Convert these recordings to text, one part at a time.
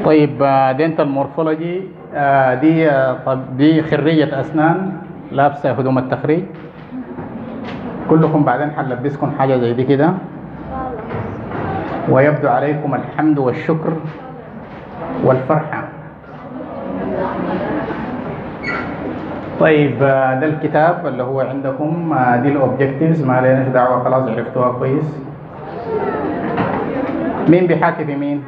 طيب دينتال مورفولوجي دي خريجة أسنان لابسة هدوم التخريج. كلكم بعدين حنلبسكم حاجة زي دي كده، ويبدو عليكم الحمد والشكر والفرحة. طيب ده الكتاب اللي هو عندكم، دي الأوبجكتيفز، ما علينا دعوة، خلاص عرفتوها كويس. مين بيحاكي في مين؟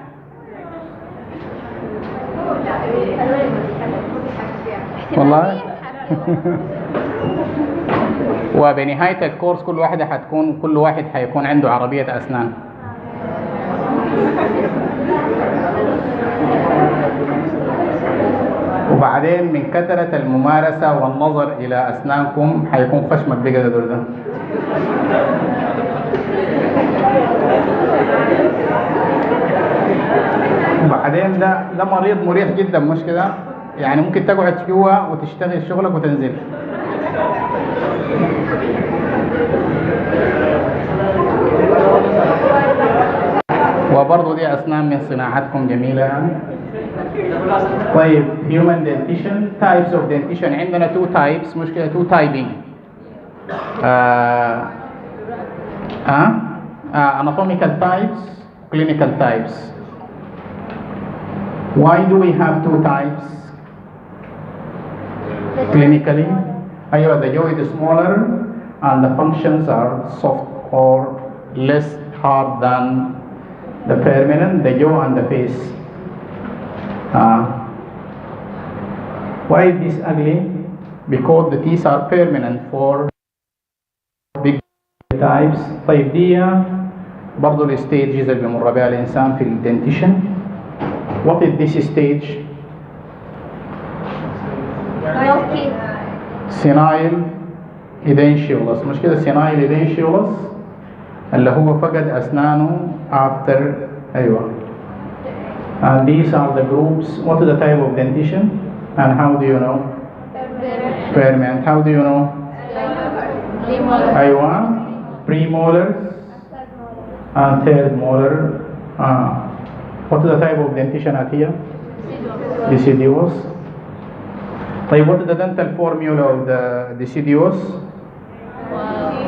والله وبنهاية الكورس كل واحد حيكون عنده عربية أسنان. وبعدين من كثرة الممارسة والنظر إلى أسنانكم حيكون خشمك بقى قدر ده. وبعدين ده مريض مريح جدا، مش كده؟ يعني ممكن تقعد جوا وتشتغل شغلك وتنزل. وبرضه دي أسنان من صناعتكم جميلة يعني. طيب human dentition, types of dentition عندنا two types، مش كده؟ two typing. Anatomical types, clinical types. Why do we have two types? Clinically, the jaw is smaller and the functions are soft or less hard than the permanent, the jaw and the face. Why is this ugly? Because the teeth are permanent for big types. طيب دي برضو الستيجز اللي بيمر بها الإنسان في الدنتيشن. What is this stage? Senile edentulous، مش كده؟ senile edentulous اللي هو فقد أسنانه after. And these are the groups. What is the type of dentition and how do you know? Permanent. How do you know? Premolars and third molar. What is the type of dentition at here? Deciduous. طيب what is the dental formula of the deciduous?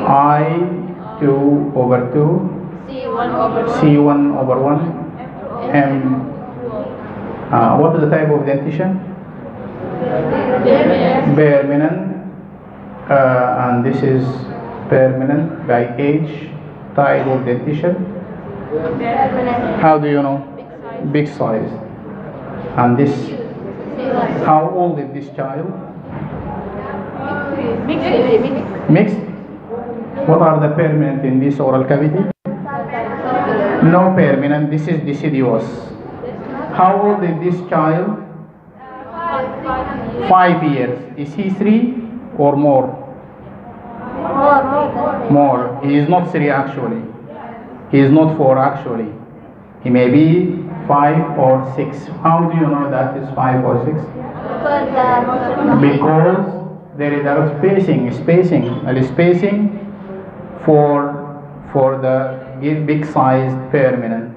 I/2/2, C1/1, M. What is the type of dentition? Permanent. And this is permanent by age. Type of dentition? How do you know? Big size. And this, how old is this child? Mixed. What are the permanent in this oral cavity? No permanent. This is deciduous. How old is this child? 5 years. Is he 3 or more? More. He is not 3 actually. He is not 4 actually. He may be 5 or 6. How do you know that is 5 or 6? Because there is a spacing for the big sized permanent.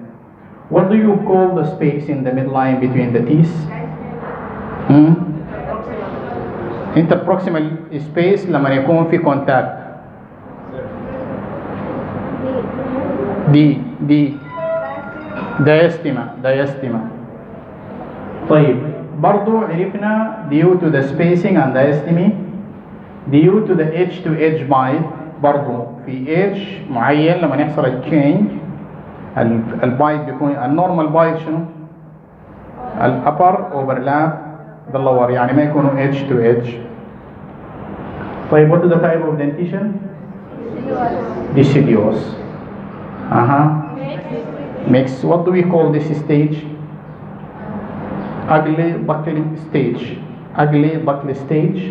What do you call the space in the midline between the teeth? Interproximal space لما يكون في contact. دي diastema. طيب برضو عرفنا due to the spacing and diastemy, due to the edge to edge bite. برضو في edge معين لما يحصل التشينج البايت بيكون النورمال بايت شنو؟ الابر اوفرلاب باللور، يعني ما يكونوا edge to edge. طيب what is the type of dentition? Deciduous. Mixed. What do we call this stage? Ugly buccal stage.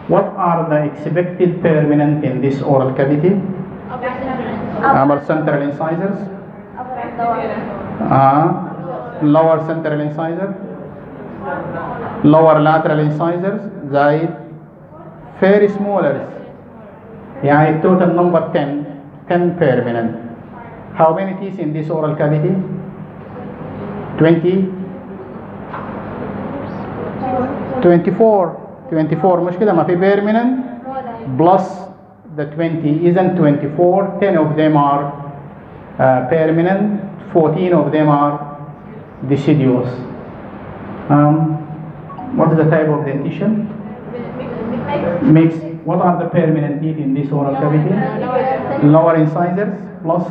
What are the expected permanent in this oral cavity? Upper central incisors. Lower central incisor. Lower lateral incisors. زائد very smallers. يعني total number 10 permanent. How many teeth in this oral cavity? 20. 24 مش كده؟ ما في permanent plus the 20 isn't 24. 10 of them are permanent, 14 of them are deciduous. What is the type of dentition? Mixed. What are the permanent teeth in this oral cavity? Lower incisors plus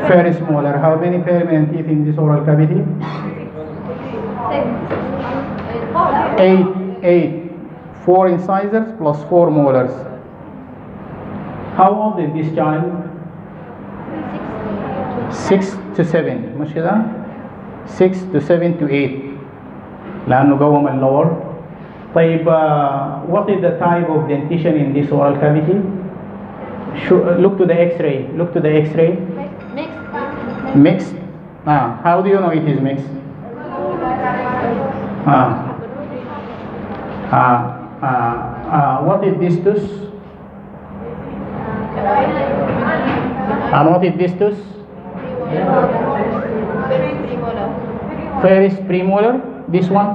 first molar. How many permanent teeth in this oral cavity? 8. 4 incisors plus 4 molars. How old is this child? 6 to 7 مش كده؟ 6 to 7 to 8 لأنه قوم اللور. طيب what is the type of dentition in this oral cavity? Look to the X-ray. Look to the X-ray. Mixed. How do you know it is mixed? What is this tooth? And what is this tooth? First premolar. This one.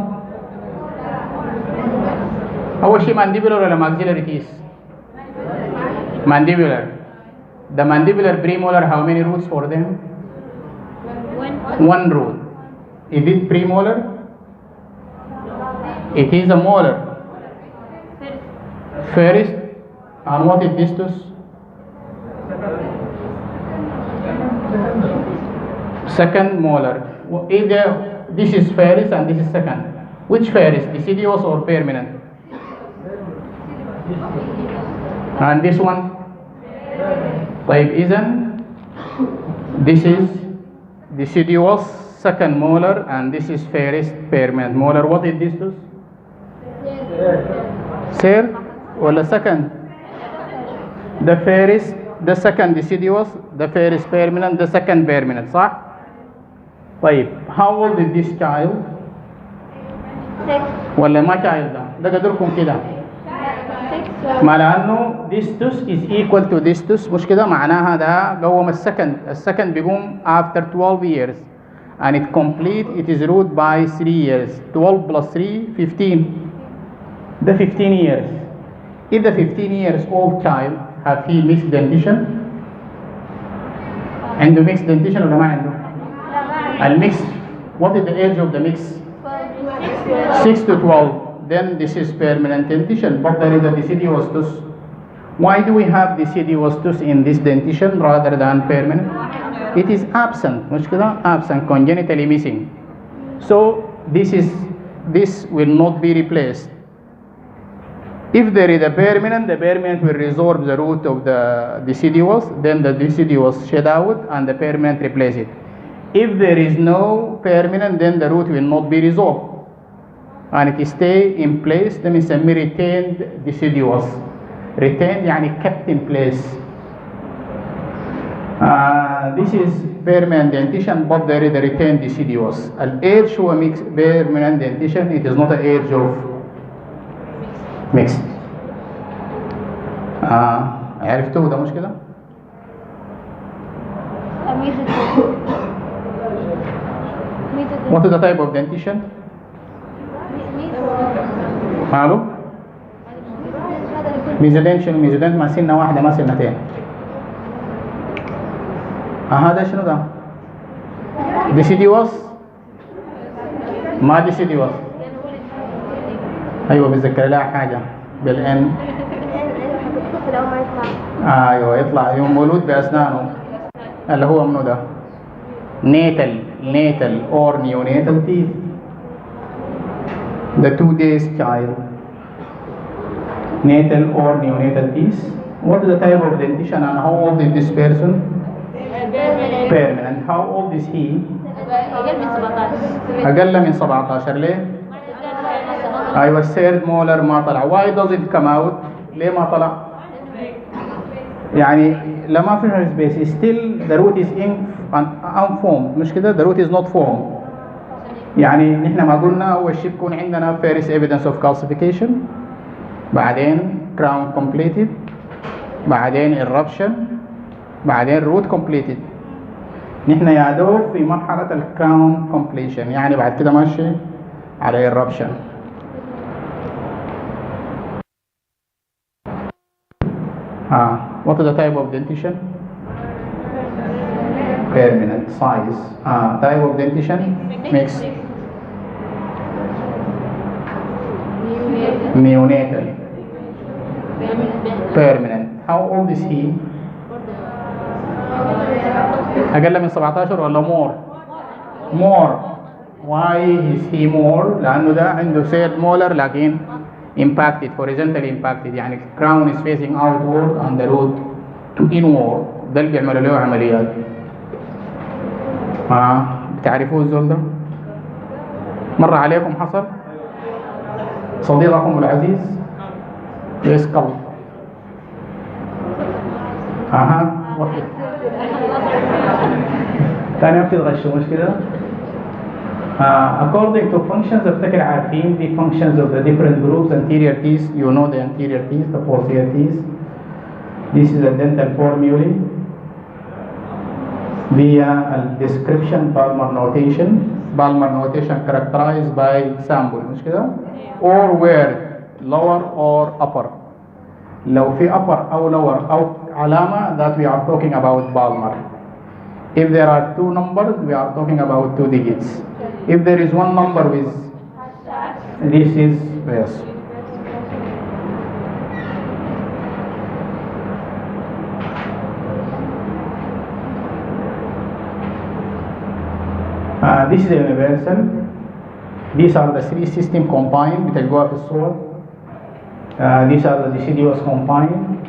أول شيء mandibular ولا maxillary teeth? Mandibular. The mandibular premolar, how many roots for them? One root. Is it premolar? It is a molar. First. And what is this tooth? Second molar. Either this is first and this is second. Which first? Deciduous or permanent? And this one? طيب إذن this is deciduous second molar and this is first permanent molar. What is this tooth? Third ولا second? The first, the second deciduous, the first permanent, the second permanent. صح؟ طيب how old is this child? 6. ولا ما child ده قدركم كده؟ ما لأنه this tooth is equal to this tooth مش كده؟ معناها ده قوم السكند بيقوم after 12 years and it complete it is ruled by 3 years. 12 plus 3 15. The 15 years. If the 15 years old child have he mixed dentition? عنده mixed dentition ولا ما عنده؟ المix. What is the age of the mix? 6 to 12. Then this is permanent dentition, but there is a deciduous tooth. Why do we have deciduous tooth in this dentition rather than permanent? It is absent, مش كده؟ Absent, congenitally missing. So this will not be replaced. If there is a permanent, the permanent will resorb the root of the deciduous, then the deciduous shed out and the permanent replace it. If there is no permanent, then the root will not be resorbed. And it stay in place. ده بنسميه retained deciduous. Retained يعني kept in place. This is permanent dentition, but there is a retained deciduous. الage هو mixed permanent dentition. It is not an age of mixed. عرفتوا ده مش كده؟ What is the type of dentition? ماله؟ ميزودنت مع سنة واحدة ما سنتين. هذا شنو ده؟ ديسيديوس؟ ما ديسيديوس. أيوة بتذكر لها حاجة بالإن. أيوة يطلع يوم مولود بأسنانه اللي هو منو ده؟ natal or neonatal teeth. The 2 days child. Natal or neonatal teeth. What is the type of dentition and how old is this person? Permanent. How old is he? أقل من 17. ليه؟ أيوة الثيرد مولر ما طلع. Why does it come out? ليه ما طلع؟ يعني لما في space still the root is unformed مش كده؟ The root is not formed. يعني نحن ما قلنا أول شيء بكون عندنا first evidence of calcification، بعدين crown completed، بعدين eruption، بعدين root completed. نحن يا دوب في مرحلة الكراون completion، يعني بعد كده ماشي على eruption. What is the type of dentition? Permanent. Size. Type of dentition? Mixed. Neonatal. Permanent. How old is he? أقل من 17 ولا more? More. Why is he more? لأنه ده عنده said molar لكن impacted, horizontally impacted، يعني crown is facing outward and the root to inward. ده اللي بيعملوا له عمليات. بتعرفوه الزول ده؟ مر عليكم حصل؟ صديقكم العزيز يسقل. وقت تاني بتتغشوا مش كده؟ According to functions افتكر عارفين the functions of the different groups. Anterior teeth, you know the anterior teeth, the posterior teeth. This is a dental formulae via a description palmar notation. Palmar notation characterized by sample مش كده؟ Or word lower or upper. لو في upper أو lower أو علامة that we are talking about palmar. If there are two numbers we are talking about two digits. If there is one number with this is yes. This is a universal. These are the three system combined بتلقوها في الصور. These are the deciduous combined.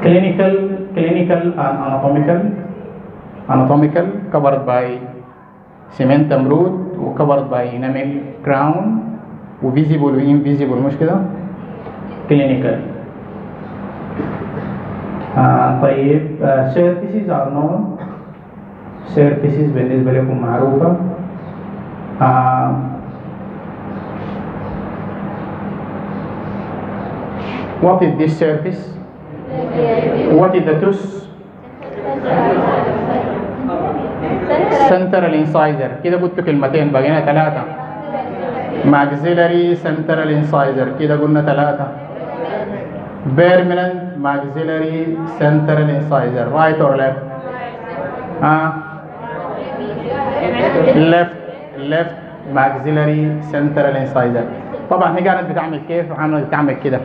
Clinical and anatomical. Anatomical covered by cementum root و covered by enamel crown و visible و invisible مش كده؟ Clinical. طيب surfaces are known. surfaces بالنسبة لكم معروفة. What is this surface? What is the tooth? Central incisor. كده قلت كلمتين بقينا ثلاثة. maxillary central incisor كده قلنا ثلاثة. permanent maxillary central incisor. right or left? left maxillary central incisor. طبعا هي كانت بتعمل كيف وعملت بتعمل كده.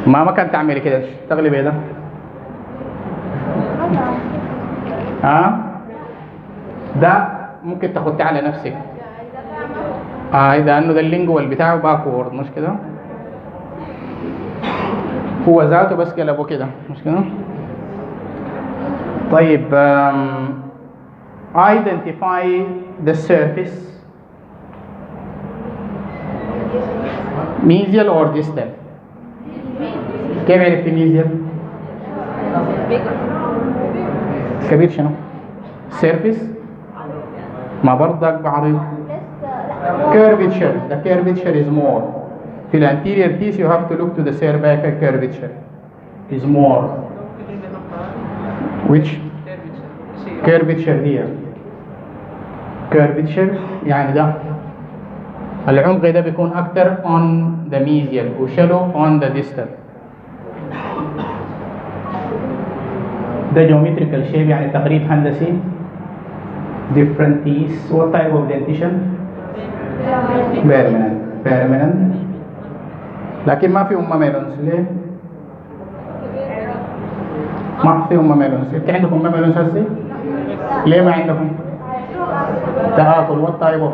ما كانت تعمل كده تغلب ايه ده؟ ده ممكن تاخديه على نفسك. ده انه ده اللينجوال بتاعه باكورد مش كده؟ هو ذاته بس قلبه كده مش كده؟ طيب identify the surface mesial or distal. كيف عرفت mesial؟ كبير شنو؟ surface ما برضك بعرض curvature. The curvature is more. في الانتيريور teeth you have to look to the cervical curvature is more. Which curvature دي؟ curvature يعني ده العمق ده بيكون أكتر on the mesial وشلو on the distal. ده geometrical shape يعني تقريب هندسي. different teeth. what type of dentition? permanent. لكن ما في ميلونز. ليه؟ ما في ميلونز. انت عندكم ميلونز هسه؟ ليه ما عندكم؟ تآكل. what type of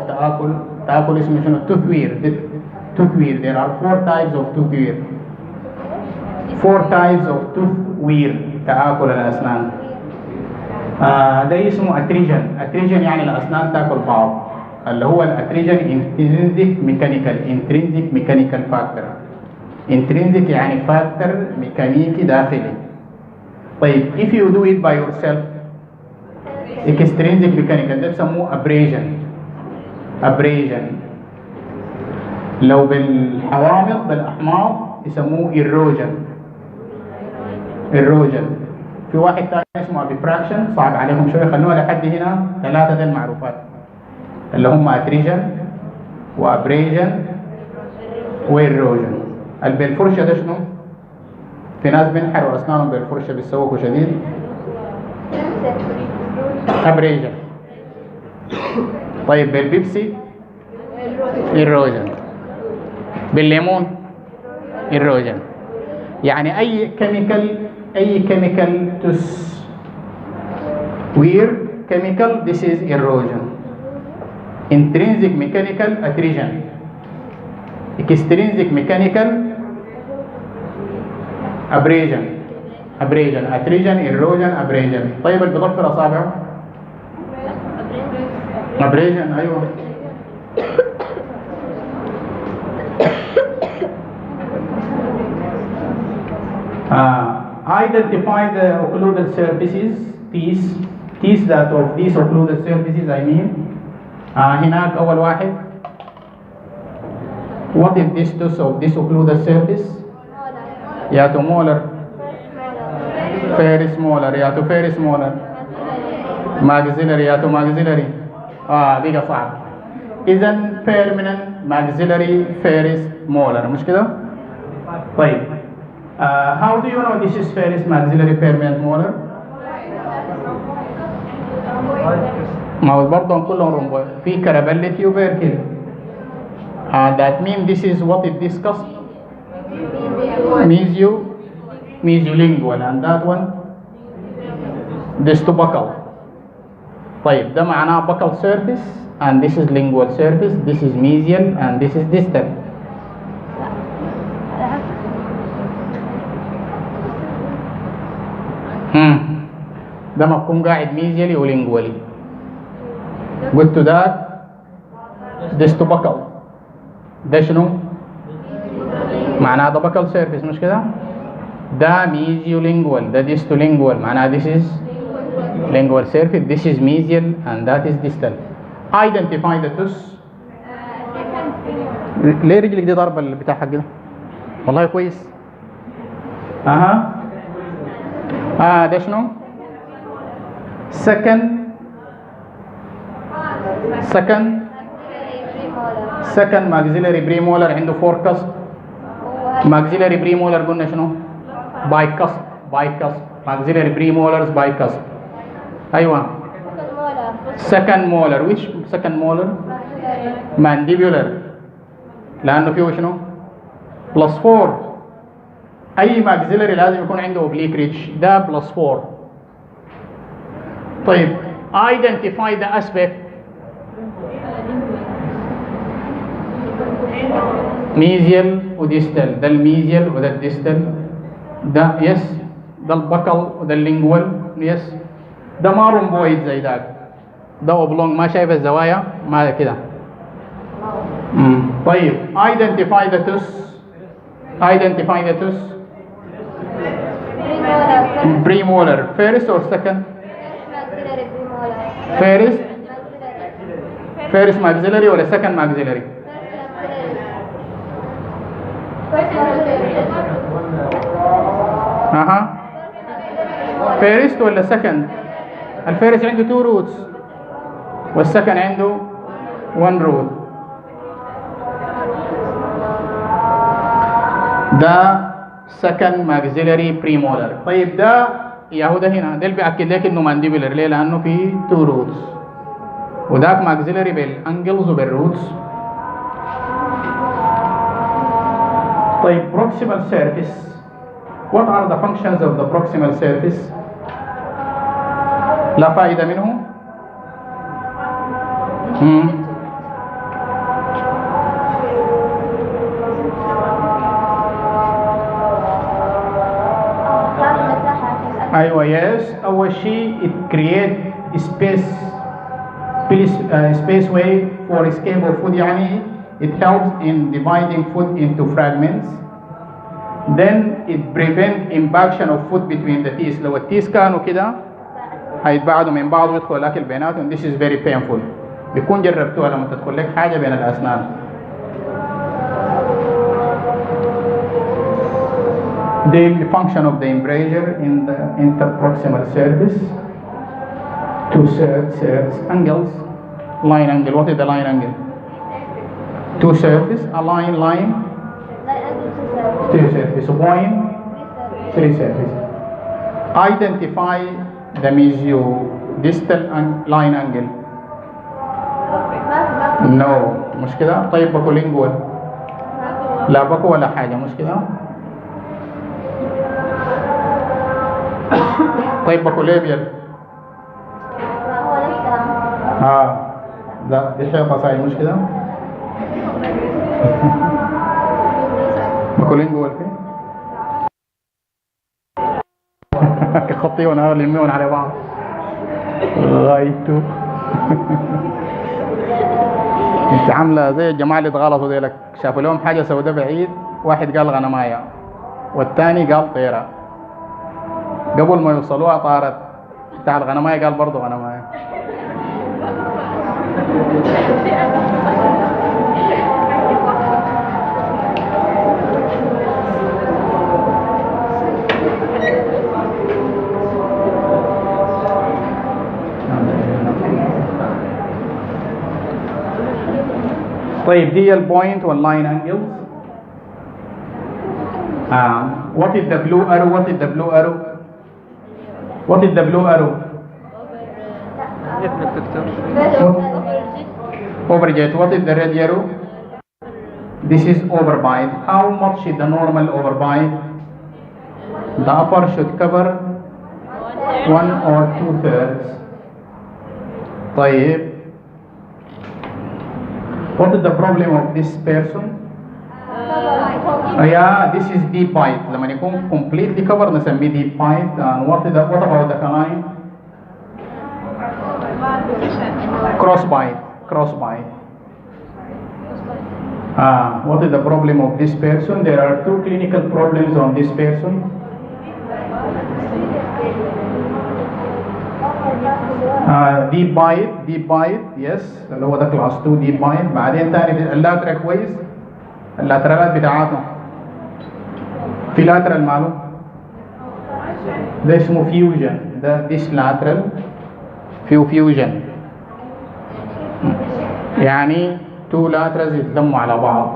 تآكل اسمه شنو؟ tooth-wear. there are 4 types of tooth-wear. 4 types of tooth-wear تآكل الأسنان. ده اسمه attrition يعني الأسنان تاكل بعض. اللي هو الاتريجن intrinsic mechanical factor. intrinsic يعني factor ميكانيكي داخلي. طيب if you do it by yourself extrinsic mechanical ده بسموه abrasion. لو بالحوامض بالأحماض يسموه erosion. في واحد تاني اسمه diffraction صعب عليهم شوية خلوها لحد هنا. 3 دي المعروفات اللي هم attrition وabrasion وerosion. اللي بالفرشة ده شنو؟ في ناس بينحروا أسنانهم بالفرشة بيسوقوا شديد. أبريجن. طيب بالبيبسي إيروجن. بالليمون إيروجن. يعني أي كيميكال weird chemical, this is erosion. Intrinsic mechanical attrition. Extrinsic mechanical abrasion. attrition, erosion, abrasion. طيب اللي بيضفر أصابعه abrasion. أيوه. Identify the occludal surfaces, teeth that of these occludal surfaces I mean. هناك أول واحد. What is this tooth of this occludal surface? ياتو molar. Ferris molar. ياتو ferris molar. maxillary. ياتو maxillary. دي صعب. إذن permanent maxillary ferris molar مش كده؟ طيب. How do you know this is ferris maxillary permanent molar? ما هو برضه كلهم رمبوي. في كرابيلي تيوبركل. That means this is what it discussed. Mesiolingual and that one distobuccal. طيب ده معناه buccal surface and this is lingual surface. This is mesial and this is distal. ده مفهوم قاعد ميزيالي ولينجوالي. قلت ده ديستوبكال. ده شنو؟ معناه ده بكال سيرفيس مش كده؟ ده ميزيولينجوال. ده ديستولينجوال. معناه this is lingual surface. This is mesial and that is distal. Identify the tooth. ليه رجلك دي ضربة اللي بتاع حق ده؟ والله كويس. ده شنو؟ second maxillary premolar عنده forecast. maxillary premolar قلنا شنو؟ bicusp. maxillary premolars bicusp. أيوة. second molar. which second molar؟ mandibular. لأنه فيه شنو؟ +4. أي maxillary لازم يكون عنده oblique ridge. ده +4. طيب identify the aspect. mesial وديستال. ده الميزيال وده الديستال. ده يس. ده البكل وده اللينجوال. يس. ده ما رومبويد زي ذاك. ده اوبلونج. ما شايف الزوايا ما كده. طيب identify the tooth. premolar. first or second? first maxillary ولا second maxillary؟ first ولا second؟ الفيرست عنده 2 roots والسكن عنده 1 root. ده second maxillary premolar. طيب ده يهودا هنا ده اللي بيأكد لك انه مانديبولر. ليه؟ لانه في 2 roots. وذاك maxillary بالانجلز وبالروتس. طيب proximal surface. What are the functions of the proximal surface? لا فائدة منه. أيوة يس. أول شيء it create space way for escape of food. يعني it helps in dividing food into fragments. Then it prevent impaction of food between the teeth. لو التيس كانوا كده هيتبعدوا من بعض ويدخل الأكل بيناتهم. This is very painful. بيكون جربتوها لما تدخل لك حاجة بين الأسنان. The function of the embrasure in the interproximal surface. 2 surface angles. Line angle. What is the line angle? 2 surface. A line. 2 surface. Point 3 surface. Identify the mesiodistal line angle. No مش كده. طيب باكولينجوال لا باكو ولا حاجة مش كده. طيب باكوليبيال لا دي حيطة صحيح مش كده. باكولينجوال فين خطيون لميون على بعض غايته. انت عامله زي الجماعه اللي اتغلطوا ديلك، شافوا لهم حاجه سوداء بعيد، واحد قال غنمايه والثاني قال طيره، قبل ما يوصلوها طارت، بتاع الغنمايه قال برضه غنمايه. طيب دي البوينت واللاين انجلز. what is the blue arrow? What is the blue arrow? What is the blue arrow? Overjet. What is the red arrow? This is overbite. How much is the normal overbite? The upper should cover 1 or 2/3. طيب what is the problem of this person? Yeah, this is deep bite. لما يكون completely covered نسميه deep bite. And what about the canine? Cross bite. What is the problem of this person? There are 2 clinical problems on this person. deep bite yes اللي هو ده كلاس 2 deep bite. بعدين تاني اللاترال كويس، اللاترالات بتاعته في لاترال ماله ده اسمه فيوجن، ده this lateral فيه فيوجن، يعني 2 laterals يتلموا على بعض.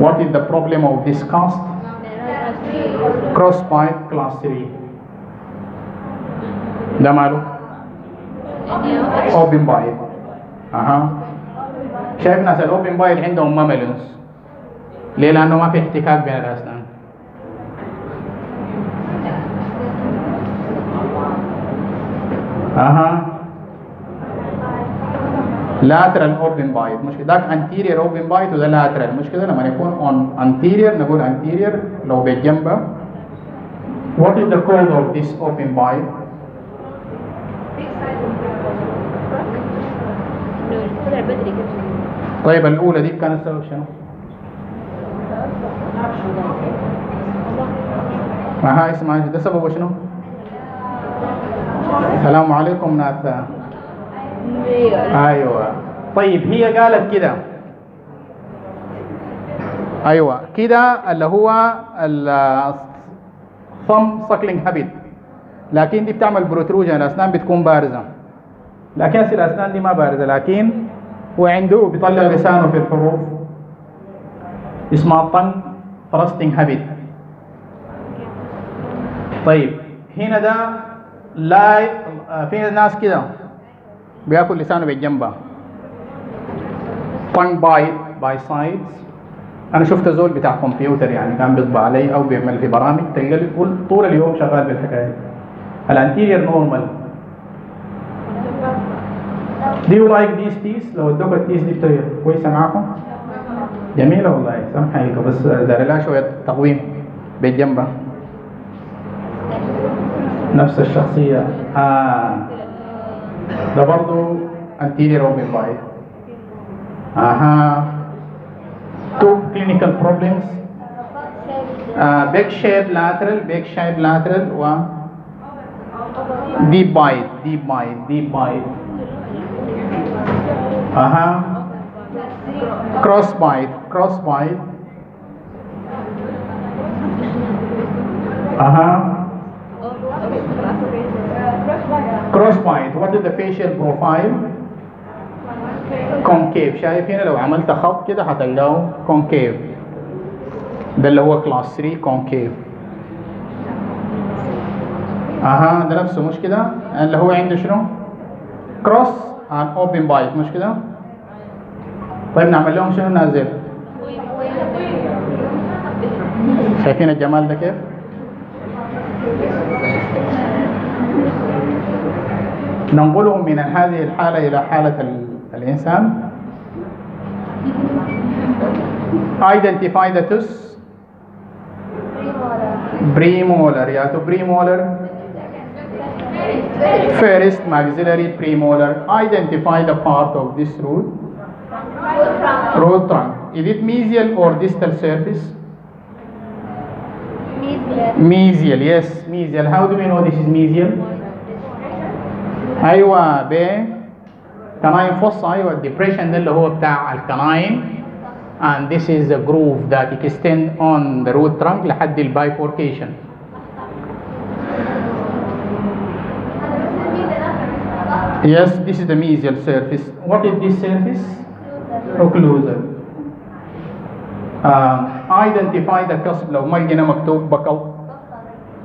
What is the problem of this cast? Cross bite class 3. ده ماله open bite. شايف ناس الاوبن بايت عندهم ماميلونز ليه؟ لانه ما في احتكاك بين الاسنان. lateral open bite مش كده، ده anterior open bite وده lateral مش كده. لما يكون on anterior نقول anterior لو بالجنبه. what is the cause of this open bite? طيب الأولى دي كانت سبب شنو؟ ما اسمع ده سببه شنو؟ السلام عليكم ناس. أيوة طيب هي قالت كده، أيوة كده اللي هو thumb suckling habit، لكن دي بتعمل بروتروجن، الأسنان بتكون بارزة، لكن الأسنان دي ما بارزة، لكن هو عنده بيطلع لسانه في الحروف اسمها tongue thrusting habit. طيب هنا ده لا في ناس كده بياكل لسانه بالجنبه tongue bite by sides. انا شفت زول بتاع كمبيوتر يعني كان بيطبع علي او بيعمل في برامج تلقى طول اليوم شغال بالحكايه. الانتيرير نورمال. Do you like these teeth؟ لو ادوك التيس دي بتاعي كويسه معاكم؟ جميله والله سامحيك، بس دار لها شويه تقويم بالجنبه. نفس الشخصيه. ده برضه anterior open bite. Two clinical problems. Big shape lateral و deep bite. Cross bite. Cross bite. What is the facial profile? concave. شايف هنا لو عملت خط كده هتلاقيه concave، ده اللي هو class 3 concave. اها ده نفسه مش كده؟ اللي هو عنده شنو؟ كروس عن اوبن بايت مش كده؟ طيب نعمل لهم شنو نازل؟ شايفين الجمال ده كيف؟ ننقلهم من هذه الحالة إلى حالة الإنسان. Identify the tooth. Premolar. Yeah, to premolar. First maxillary premolar. Identify the part of this root. Root trunk. Is it mesial or distal surface? Mesial. Yes, mesial. How do we know this is mesial? ايوه ب canine fossa. ايوه الديبريشن ده اللي هو بتاع الكناين and this is a groove that extend on the root trunk لحد البايفوركيشن. Yes, this is the mesial surface. What is this surface? Occlusal. Identify the cusp. لو ما لقينا مكتوب بكل،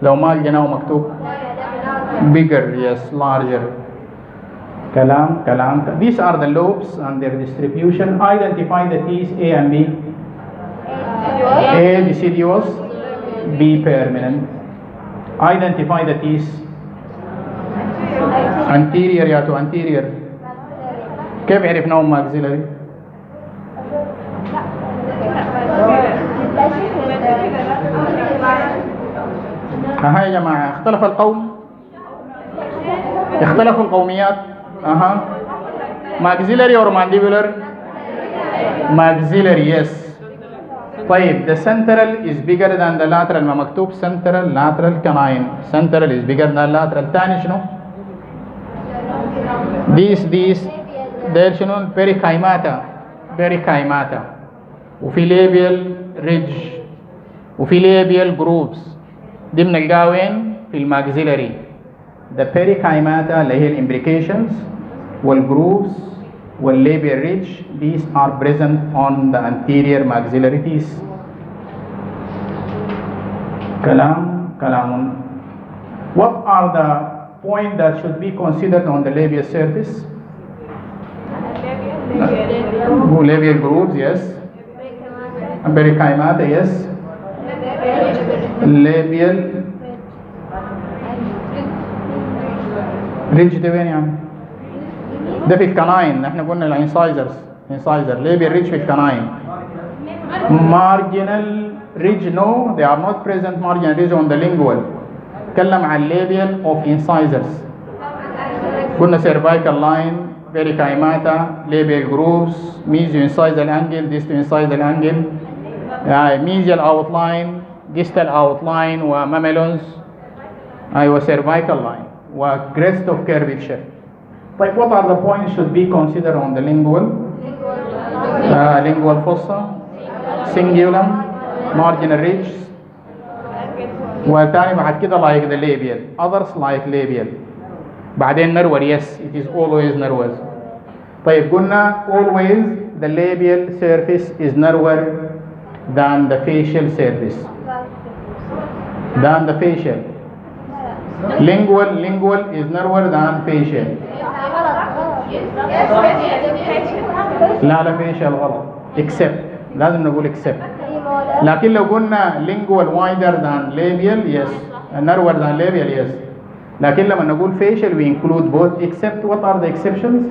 لو ما لقيناه مكتوب bigger, yes, larger. كلام. These are the lobes and their distribution. Identify the teeth A and B. A deciduous, B permanent. Identify the teeth. Anterior يا تو anterior. كيف عرفناهم maxillary؟ ها يا جماعة اختلف القوم، اختلفوا القوميات. اها maxillary or mandibular؟ maxillary yes. طيب the central is bigger than the lateral. ما مكتوب central lateral canine. central is bigger than lateral. تاني شنو؟ these ده شنو؟ perichymata وفي labial ridge وفي labial grooves. دي بنلقاها وين؟ في الماكسيلري. the perichymata اللي هي الامبريكيشنز والجروفز والليبيال ريدج these are present on the anterior maxillary teeth. كلام. What are the points that should be considered on the labial surface? Labial grooves, yes. Perichymata, yes. Labial ريدج ده وين يعني؟ ده في الكناين. احنا قلنا الانسايزر labial ridge في الكناين. marginal ridge no, they are not present marginal ridge on the lingual. تكلم عن labial of incisors. قلنا cervical line, perichymata, labial grooves, mesio-incisal angle, distal-incisal angle, mesial outline, distal outline وماميلونز. أيوة cervical line وcrest of curvature. طيب what are the points should be considered on the lingual? Lingual fossa, cingulum, marginal ridge. والتاني بعد كده like the labial. Others like labial. بعدين narrower. Yes, it is always narrower. طيب قلنا always the labial surface is narrower than the facial surface. Than the facial. Lingual is narrower than facial. لا facial غلط. except لازم نقول except. لكن لو قلنا lingual wider than labial yes, narrower than labial yes. لكن لما نقول facial we include both except. What are the exceptions?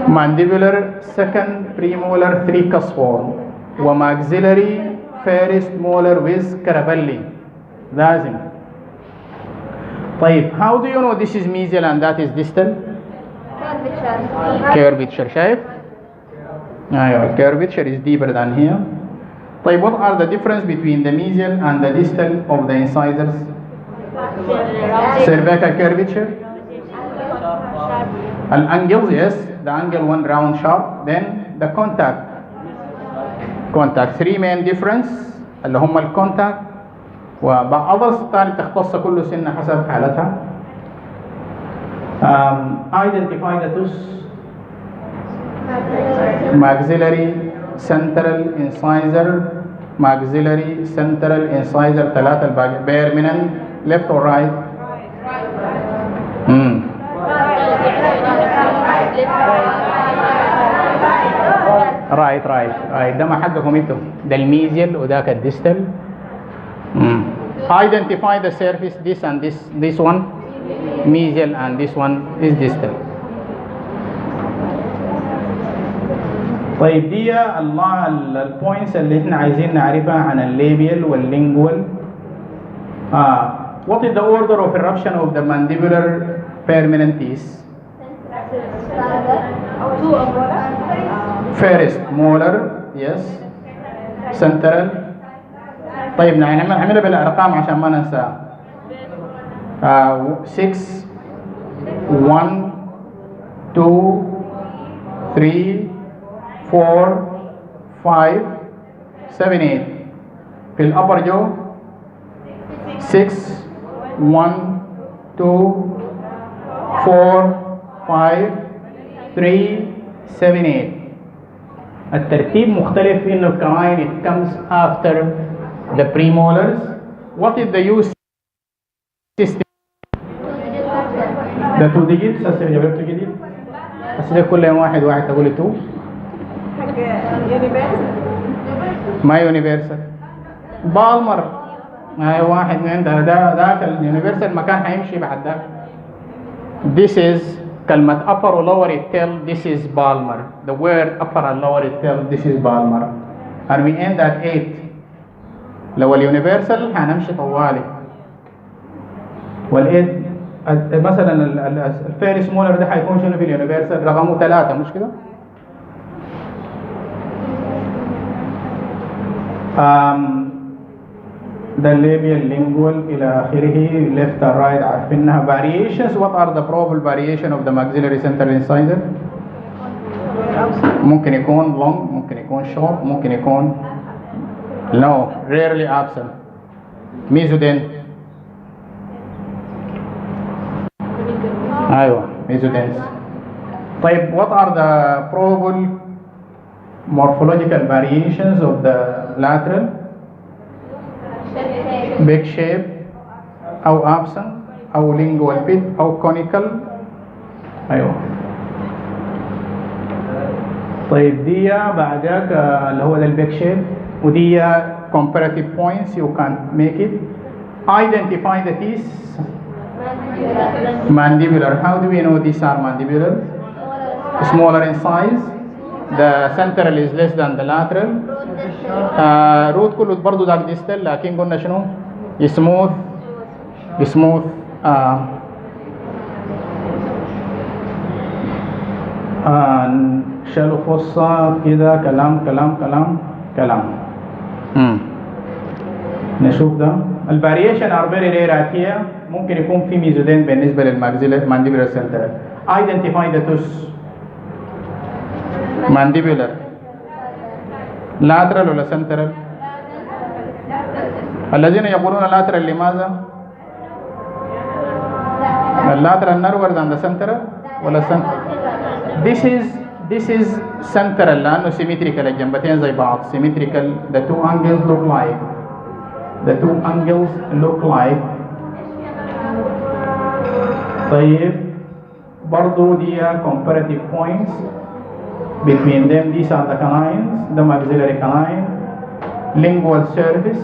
mandibular, second premolar, 3 cusp وmaxillary first molar with caravelli. لازم. طيب how do you know this is mesial and that is distal? curvature. شايف؟ ايوه curvature is deeper than here. طيب what are the difference between the mesial and the distal of the incisors? cervical curvature, angles, yes, the angle one round sharp. Then the contact. 3 main difference اللي هم الكونتاكت وبعض الثاني تختص كل سنة حسب حالتها. Identify the tooth. maxillary, central incisor, maxillary, central incisor 3 الباقي permanent left or right؟ رايت ده ما حقكم انتم، ده الميزيال وذاك الديستال. Identify the surface, this and this one mesial and this one is distal. طيب دي البوينتس اللي احنا عايزين نعرفها عن الليبيال واللينجوال. What is the order of eruption of the mandibular permanent teeth? First molar, yes. Central. طيب نعملها بالارقام عشان ما ننساها. 6 1 2 3 4 5 7 8. في الأبر جو 6 1 2 4 5 3 7 8. الترتيب مختلف إنه كمان it comes after the premolars. What is the use system? ده 2 digits. هسه جبت جديد بس ده كل يوم واحد تقول 2 ما يونيفرسال. بالمر هاي واحد من عندها ذاك اليونيفرسال مكان حيمشي بعد ذاك. This is كلمة upper و lower it tell this is Balmer. The word upper and lower it tell this is Balmer. And we end at 8. لو اليونيفرسال حنمشي طوالي. والإيد مثلا الفيرس مولر ده حيكون شنو في اليونيفرسال؟ رقمه 3 مش كده؟ the labial lingual إلى آخره left and right عارفينها. variations. What are the probable variation of the maxillary central incisor؟ ممكن يكون long، ممكن يكون short، ممكن يكون no rarely absent. mesodense. أيوة mesodense. طيب what are the probable morphological variations of the lateral؟ big shape أو absent أو lingual pit أو conical. أيوة. طيب دي بعدك اللي هو ده البيك شيب ودي comparative points you can make it. Identify the teeth. Mandibular. How do we know these are mandibular? Smaller in size. The central is less than the lateral. root كله برضو داك distal لكن قلنا شنو؟ smooth shallow fossa كده. كلام. نشوف ده. الفاريشن are very rare here. ممكن يكون في ميزودين بالنسبة للماكسيلر mandibular central. Identify the tooth. mandibular lateral ولا central؟ الذين يقولون lateral لماذا؟ lateral narrower than the central ولا central؟ This is central لأنه symmetrical الجنبتين زي بعض. symmetrical the two angles look like. طيب برضو دي comparative points between them. These are the canines, the maxillary canine, lingual surface.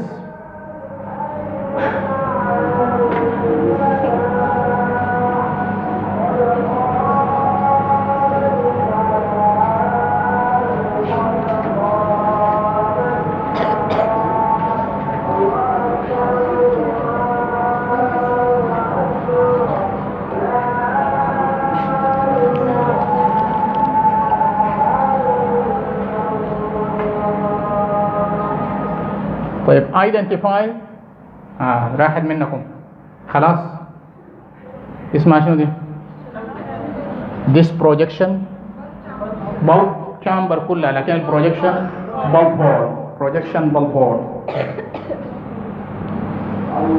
طيب identify. راحت منكم خلاص. اسمها شنو دي؟ this projection bulb chamber كلها لكن البروجكشن bulb hole.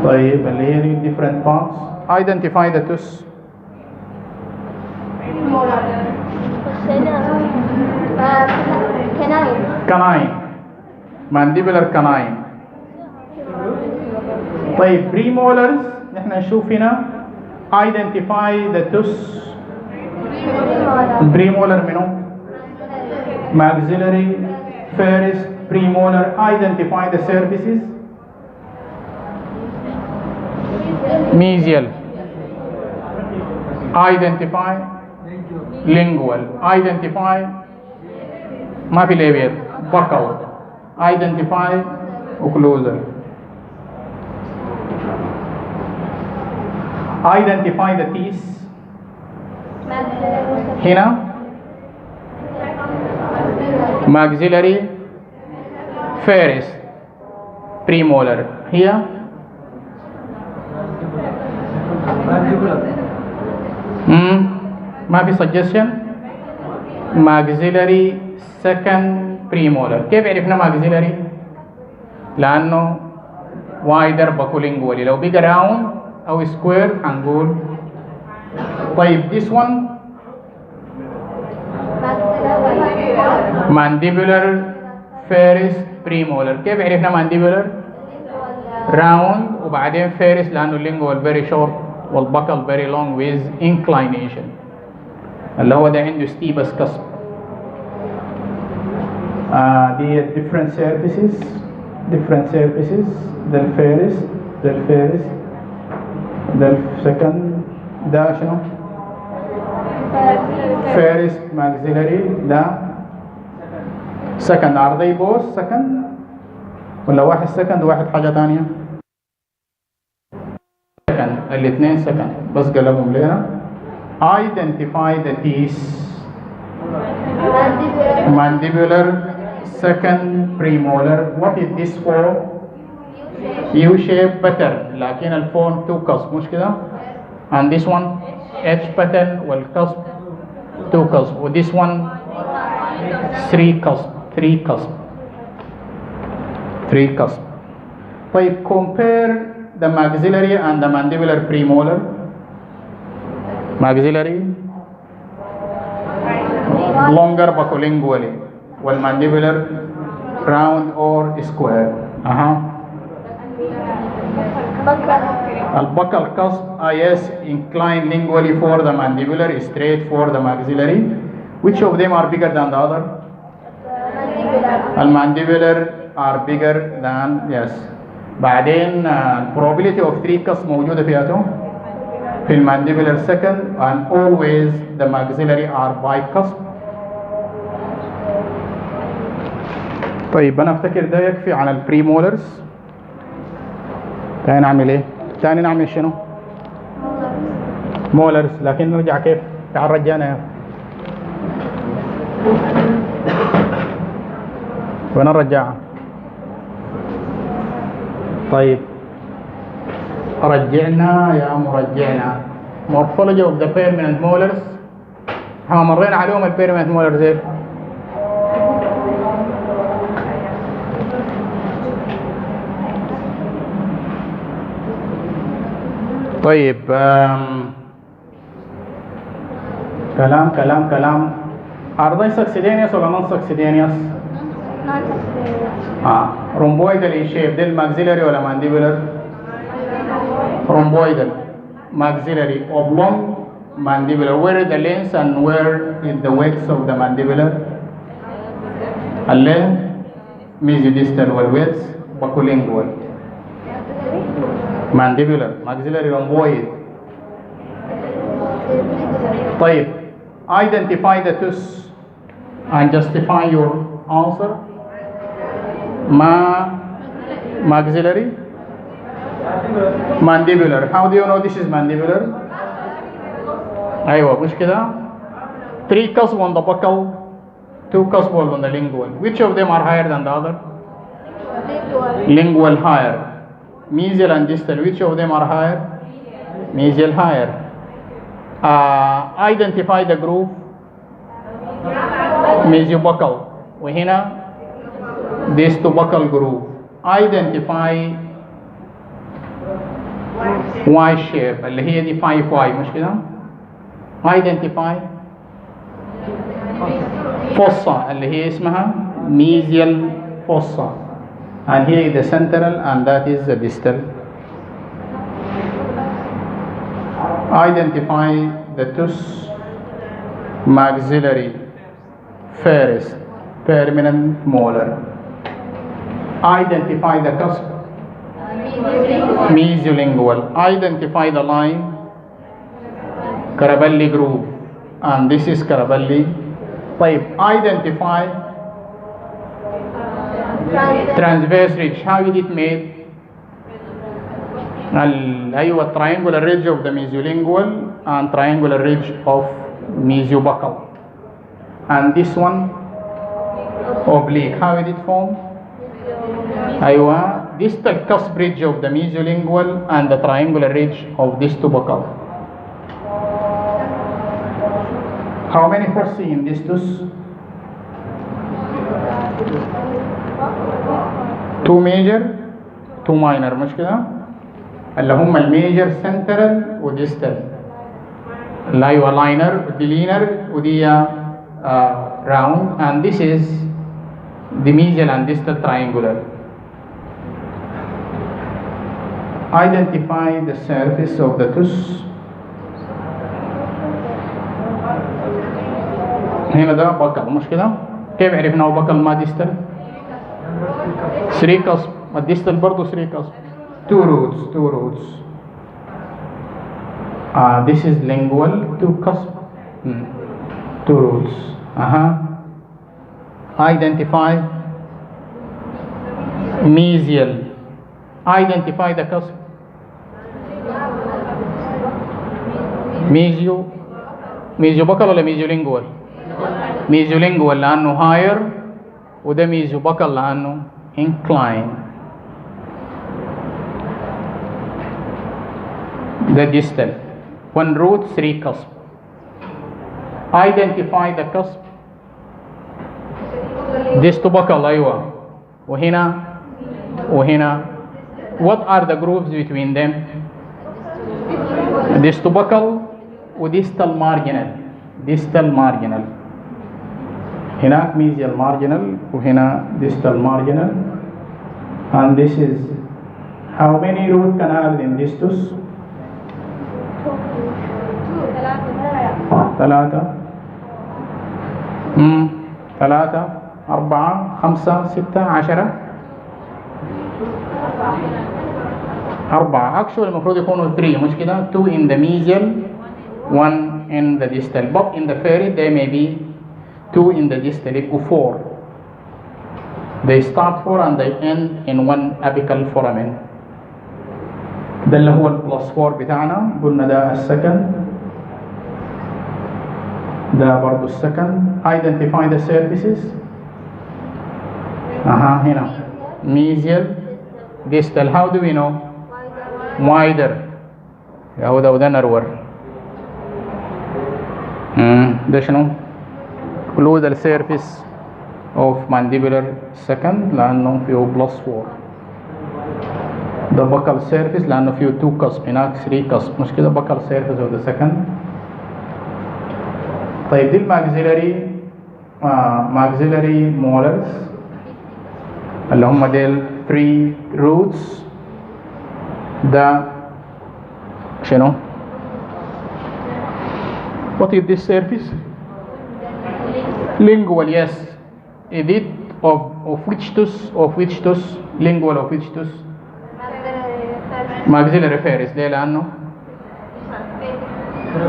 طيب اللي هي دي different parts. identify the tooth. canine mandibular canine. طيب premolars نحن نشوف هنا identify the TUS premolar منو maxillary first premolar. Identify the surfaces. Mesial. Identify lingual. Identify ما في labial. buccal. Identify occlusal. Identify the teeth. هنا maxillary first premolar. Here ما في suggestion. maxillary second premolar. كيف عرفنا maxillary؟ لأنه wider bacolingually. لو بقى round أو square هنقول. طيب this one mandibular first premolar. كيف عرفنا mandibular؟ round وبعدين first لأنه lingual very short والbuccal very long with inclination اللي هو ده عنده steepest cusp. دي different surfaces ده الفيرست ده السكند ده شنو؟ first maxillary ده second. are they both second ولا واحد second وواحد حاجة تانية؟ second. الاثنين second بس قلبهم لنا. identify the teeth. mandibular second premolar. what is this for؟ U shape pattern لكن الفون two cusp مش كده؟ and this one H pattern والcusp two cusp و this one three cusp. طيب compare the maxillary and the mandibular premolar. maxillary longer bacolingually والmandibular round or square. الbuccal cusp is inclined lingually for the mandibular, straight for the maxillary. Which of them are bigger than the other? Mandibular are bigger than yes. بعدين probability of three cusp موجودة فيها في mandibular second and always the maxillary are bicusp. طيب أنا أفتكر ده يكفي على البريمولرز. تاني نعمل إيه؟ تاني نعمل شنو؟ مولرز. لكن نرجع كيف؟ تعال رجعنا وين نرجعها؟ طيب رجعنا يا مرجعنا morphology of the permanent molars. احنا مرينا عليهم البيرمنت مولرز زي طيب كلام are they succedaneous ولا non succedaneous؟ rhomboidal in shape. ده الماكسيلاري ولا mandibular؟ rhomboidal maxillary oblong mandibular. Where is the lens and where is the width of the mandibular? اللين mesiodistal والwidth bacolingual. mandibular maxillary rhomboid. طيب identify the TUS and justify your answer. maxillary mandibular. How do you know this is mandibular? أيوة مش كده. 3 cusp on the buccal, 2 cusp on the lingual. Which of them are higher than the other? Lingual higher. Mesial and distal. Which of them are higher? Mesial higher. Identify the groove. Mesiobuccal. وهنا distobuccal groove. Identify Y shape اللي هي دي 5Y مش كده؟ Identify fossa اللي هي اسمها mesial fossa and here is the central and that is the distal. Identify the tus maxillary first permanent molar. Identify the cusp mesolingual. Identify the line Caraballi groove, and this is Caraballi. طيب identify transverse ridge. How is it made? أيوة triangular ridge of the mesolingual and triangular ridge of mesobuccal, and this one oblique. How is it formed? أيوة distal cusp ridge of the mesolingual and the triangular ridge of distobuccal. How many foci in distus? 2 major 2 minor، مش كده؟ اللي هم الميجر سنترال وديستال، اللي أيوة لاينر ودي لينر ودي راوند، and this is the mesial and distal triangular. Identify the surface of the tus. هنا ده بكل، مش كده؟ كيف عرفنا هو بكل ما ديستال؟ 3 قصب، الديستال برضه 3 قصب. 2 roots. This is lingual 2 قصب. 2 roots. Identify mesial. Identify the قصب. ميزيو بكل ولا ميزيو لينجوال؟ ميزيو لينجوال لأنه higher، وده ميزيو بكل لأنه incline. The distal 1 root 3 cusp. Identify the cusp. Distobuccal أيوة، وهنا what are the grooves between them? Distobuccal ودistal marginal. هناك mesial marginal وهنا distal marginal, and this is how many root canals in distus? 3 4 5 6 10 4. actually المفروض يكونوا 3، مش كده؟ 2 in the mesial 1 in the distal, but in the ferret there may be 2 in the distal يبقوا 4. they start 4 and they end in 1 apical foramen. ده اللي هو البلس 4 بتاعنا، قلنا ده السكند، ده برضو السكند. identify the surfaces. هنا mesial distal. how do we know? wider. وده نرور. ده شنو؟ occlusal surface of mandibular second لأنه فيه بلس 4. ده buccal surface لأنه فيه 2 قصب، هناك 3 قصب، مش كده؟ buccal surface of the second. طيب دي maxillary molars اللي هم ديل 3 roots. ده شنو؟ what is this surface? lingual. yes. is it of which tooth? lingual of which tooth? maxillary ferris. ليه؟ لأنه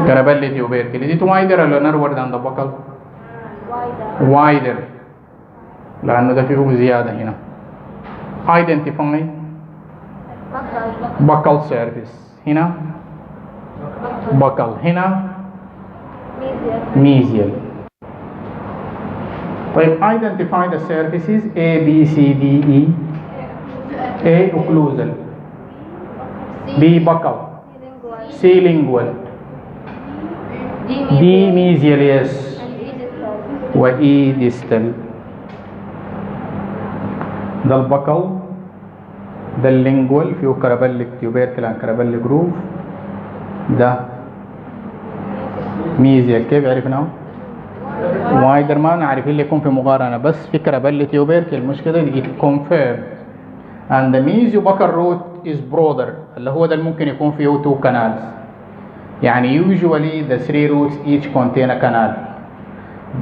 Caraballi tubercle. is it wider ولا narrower than the buccal? wider لأنه ده فيه زيادة هنا. identify buccal surface. هنا buccal، هنا mesial. طيب identify the surfaces A B C D E. A occlusal, B buccal, C lingual, D mesial. yes. و E distal. ده البكل، ده اللينجوال فيه كرابلك تيوبيركل عن كرابلك جروف. ده ميزيال. كيف عرفناه؟ وايدر ما نعرف اللي يكون في مقارنة، بس في كرابلك تيوبيركل مش كده. it confirmed and the mesiobuccal root is broader اللي هو ده اللي ممكن يكون فيه 2 canals. يعني usually the three roots each contain a canal,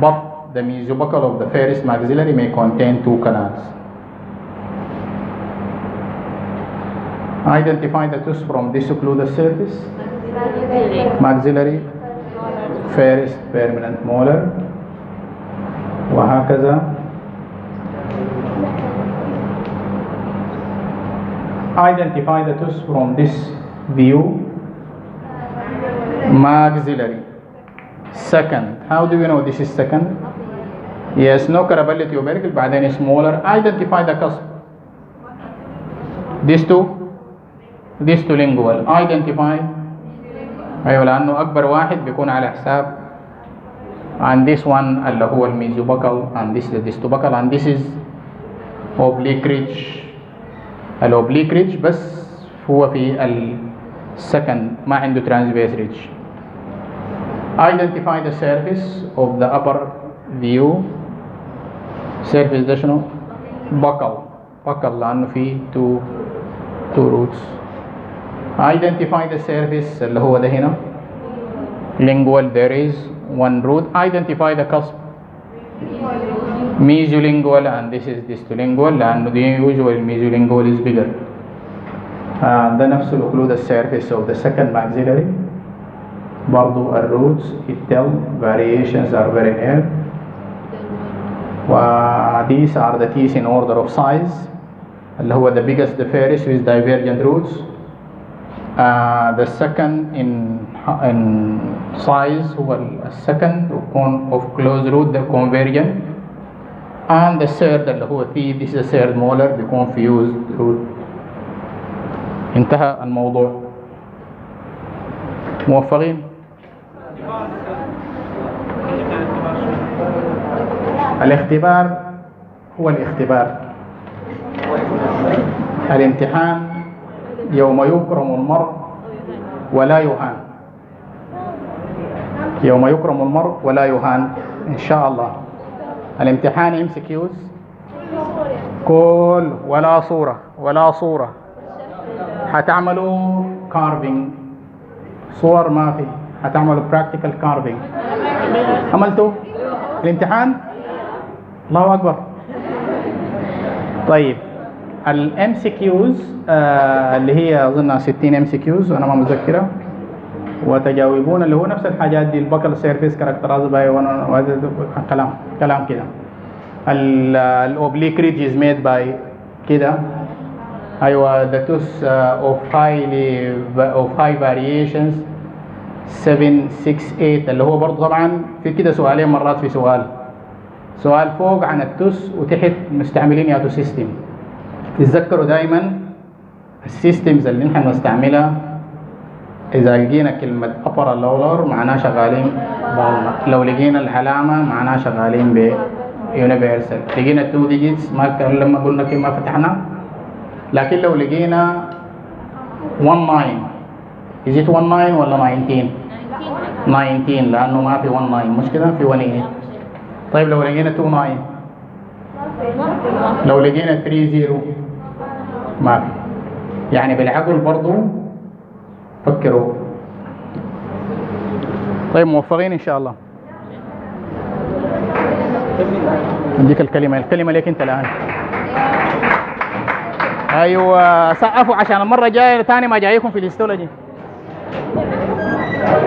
but the mesobuccal of the first maxillary may contain two canals. Identify the tooth from this occluded surface. Maxillary, first permanent molar, وهكذا. Identify the tooth from this view. Maxillary. Second. How do we know this is second? Yes, no carabelli tubercle, بعدين smaller. Identify the cusp. These two lingual. Identify. أيوة لأنه أكبر واحد بيكون على حساب. And this one اللي هو الميزوبكال and this is the distobuccal and this is oblique ridge. الأوبليك ريدج بس هو في السكند ما عنده transverse ridge. Identify the surface of the upper view. surface ده شنو؟ buccal لأنه فيه two roots. Identify the surface اللي هو ده هنا lingual, there is one root. Identify the cusp. Mesolingual and this is distolingual لأنه usually mesolingual is bigger. ده نفس occluded surface of the second maxillary. برضو الroots itself variations are very rare. These are the teeth in order of size اللي هو the biggest, the first with divergent roots. The second in size هو second of closed root, the convergent. And the third اللي هو teeth, this is the third molar بيكون fused root. انتهى الموضوع. موفقين؟ الاختبار هو الاختبار. الامتحان يوم يكرم المرء ولا يهان. يوم يكرم المرء ولا يهان إن شاء الله. الامتحان MCQs كل ولا صورة هتعملوا carving. صور ما في، هتعملوا practical carving. عملتوا الامتحان؟ الله أكبر. طيب MCQs اللي هي أظن 60 MCQs وأنا ما متذكرة، وتجاوبون اللي هو نفس الحاجات دي البكال سيرفيس كاركترايز باي كلام كده. الاوبليك ريدج از ميد باي كده. ايوه the tooth of high variations 7 6 8 اللي هو برضه طبعا في كده سؤالين مرات في سؤال فوق عن التوس وتحت مستعملين ياتو سيستم. تتذكروا دائما السيستمز اللي نحن نستعملها إذا لقينا كلمة upper lower معناه شغالين بالما، لو لقينا العلامة معناه شغالين ب universal. لقينا 2 digits ما لما قلنا كلمة فتحنا، لكن لو لقينا 19 is it 19 ولا 19 لأنه ما في 19 مش كده، في 18. طيب لو لقينا 29 لو لقينا 30 ما في. يعني بالعقل برضو فكروا. طيب موفقين ان شاء الله. اديك الكلمه ليك انت الان. ايوه سقفوا عشان المره الجايه ثاني ما جايكم في الهيستولوجي.